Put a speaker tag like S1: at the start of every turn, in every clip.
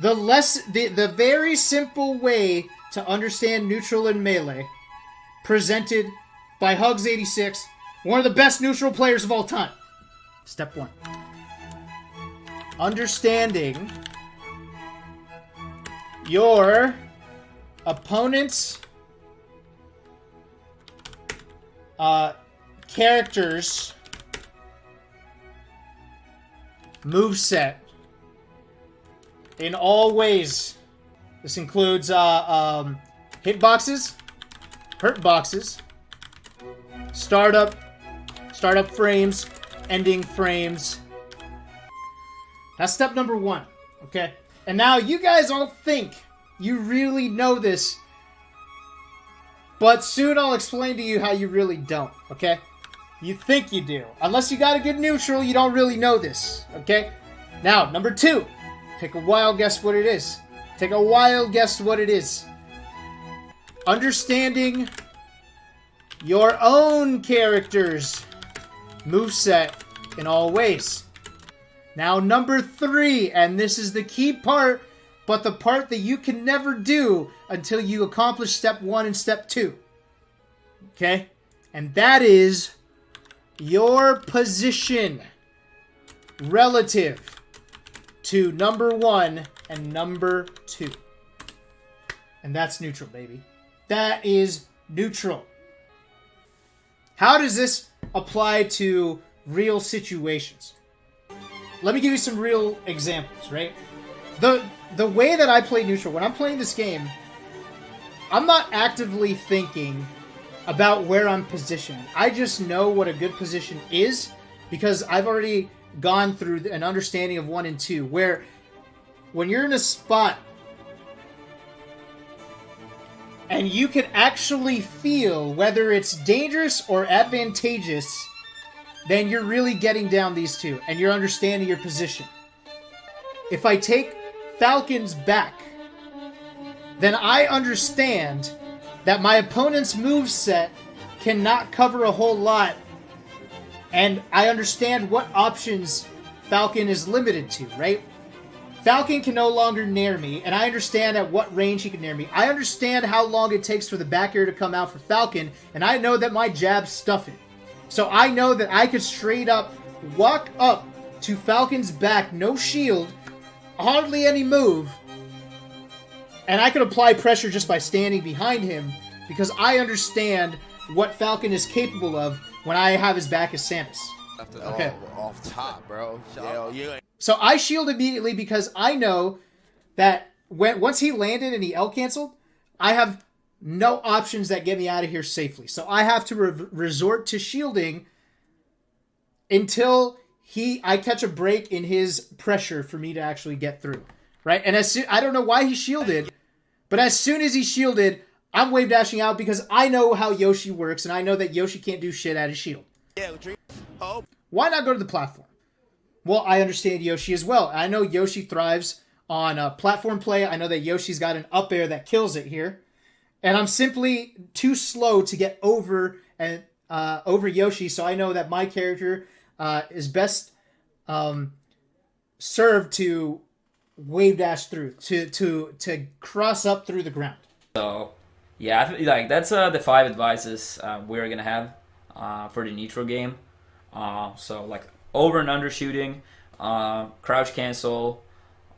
S1: the very simple way to understand neutral and melee, presented by Hugs86, one of the best neutral players of all time. Step 1. Understanding your opponent's character's moveset in all ways. This includes hitboxes, hurt boxes, startup frames, ending frames. That's step number 1, okay? And now you guys all think you really know this, but soon I'll explain to you how you really don't, okay? You think you do. Unless you got a good neutral, you don't really know this, okay? Now, number 2. Take a wild guess what it is. Take a wild guess what it is. Understanding your own character's moveset in all ways. Now, number 3, and this is the key part, but the part that you can never do until you accomplish step 1 and step 2. Okay? And that is your position relative to number 1 and number 2. And that's neutral, baby. That is neutral. How does this apply to real situations? Let me give you some real examples, right? The way that I play neutral, when I'm playing this game, I'm not actively thinking about where I'm positioned. I just know what a good position is because I've already gone through an understanding of 1 and 2, where when you're in a spot and you can actually feel whether it's dangerous or advantageous, then you're really getting down these two, and you're understanding your position. If I take Falcon's back, then I understand that my opponent's moveset cannot cover a whole lot, and I understand what options Falcon is limited to, right? Falcon can no longer nair me, and I understand at what range he can nair me. I understand how long it takes for the back air to come out for Falcon, and I know that my jabs stuff it. So I know that I could straight up walk up to Falcon's back, no shield, hardly any move, and I could apply pressure just by standing behind him because I understand what Falcon is capable of when I have his back as Samus. Okay.
S2: Off top, bro.
S1: So I shield immediately because I know that once he landed and he L canceled, I have no options that get me out of here safely. So I have to resort to shielding until I catch a break in his pressure for me to actually get through, right? And I don't know why he shielded, but as soon as he shielded, I'm wave dashing out because I know how Yoshi works, and I know that Yoshi can't do shit at his shield. Why not go to the platform? Well, I understand Yoshi as well. I know Yoshi thrives on platform play. I know that Yoshi's got an up air that kills it here. And I'm simply too slow to get over Yoshi, so I know that my character is best served to wave dash through, to cross up through the ground.
S3: So, yeah, like that's the 5 advices we're gonna have for the neutral game. So like over and under shooting, crouch cancel,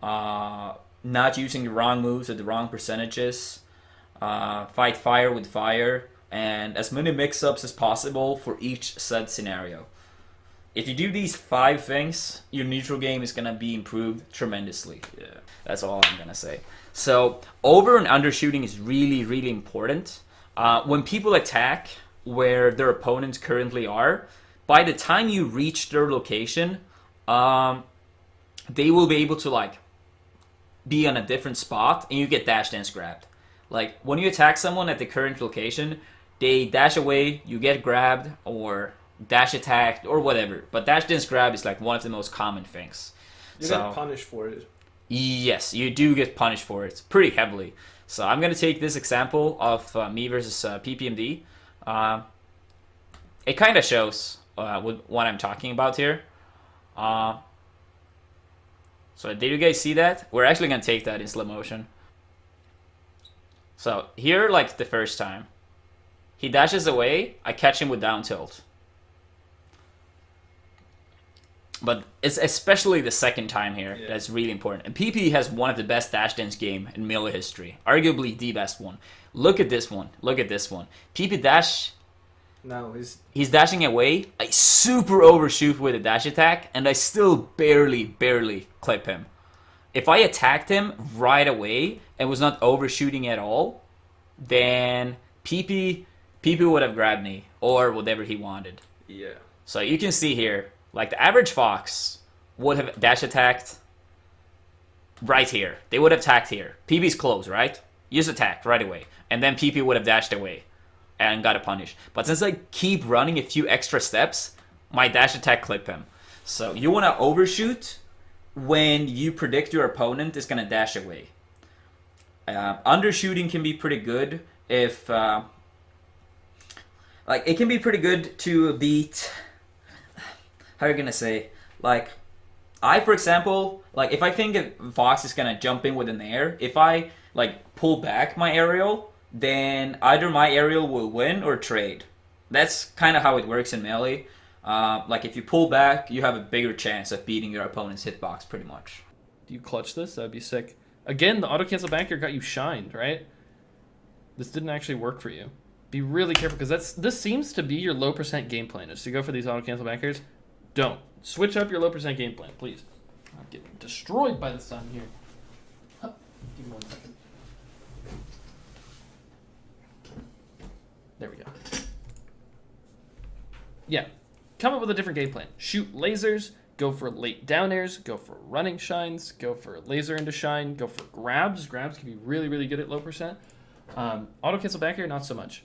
S3: not using the wrong moves at the wrong percentages. Fight fire with fire, and as many mix-ups as possible for each said scenario. If you do these 5 things, your neutral game is going to be improved tremendously. Yeah, that's all I'm going to say. So, over and under shooting is really, really important. When people attack where their opponents currently are, by the time you reach their location, they will be able to like be on a different spot, and you get dash dance grabbed. Like, when you attack someone at the current location, they dash away, you get grabbed, or dash attacked, or whatever. But dash dance grab is like one of the most common things.
S4: You get punished for it.
S3: Yes, you do get punished for it pretty heavily. So I'm going to take this example of me versus PPMD. It kind of shows what I'm talking about here. So did you guys see that? We're actually going to take that in slow motion. So here, like the first time, he dashes away, I catch him with down tilt. But it's especially the second time here that's really important. And PP has one of the best dash dance game in Melee history. Arguably the best one. Look at this one. Look at this one. PP dash...
S4: Now
S3: he's dashing away. I super overshoot with a dash attack, and I still barely clip him. If I attacked him right away and was not overshooting at all, then PP would have grabbed me or whatever he wanted.
S4: Yeah.
S3: So you can see here, like the average Fox would have dash attacked right here. They would have attacked here. PP's close, right? You just attacked right away. And then PP would have dashed away and got a punish. But since I keep running a few extra steps, my dash attack clip him. So you want to overshoot when you predict your opponent is going to dash away. Undershooting can be pretty good if... like, it can be pretty good to beat... How are you going to say? Like, I, for example, like, if I think a Fox is going to jump in with an air, if I, like, pull back my aerial, then either my aerial will win or trade. That's kind of how it works in Melee. Like, if you pull back, you have a bigger chance of beating your opponent's hitbox, pretty much.
S2: Do you clutch this? That'd be sick. Again, the auto-cancel banker got you shined, right? This didn't actually work for you. Be really careful, because this seems to be your low percent game plan, is to go for these auto-cancel bankers. Don't. Switch up your low percent game plan, please. I'm getting destroyed by the sun here. Give me 1 second. There we go. Yeah. Come up with a different game plan. Shoot lasers, go for late down airs, go for running shines, go for laser into shine, go for grabs. Grabs can be really good at low percent. Auto cancel back air, not so much.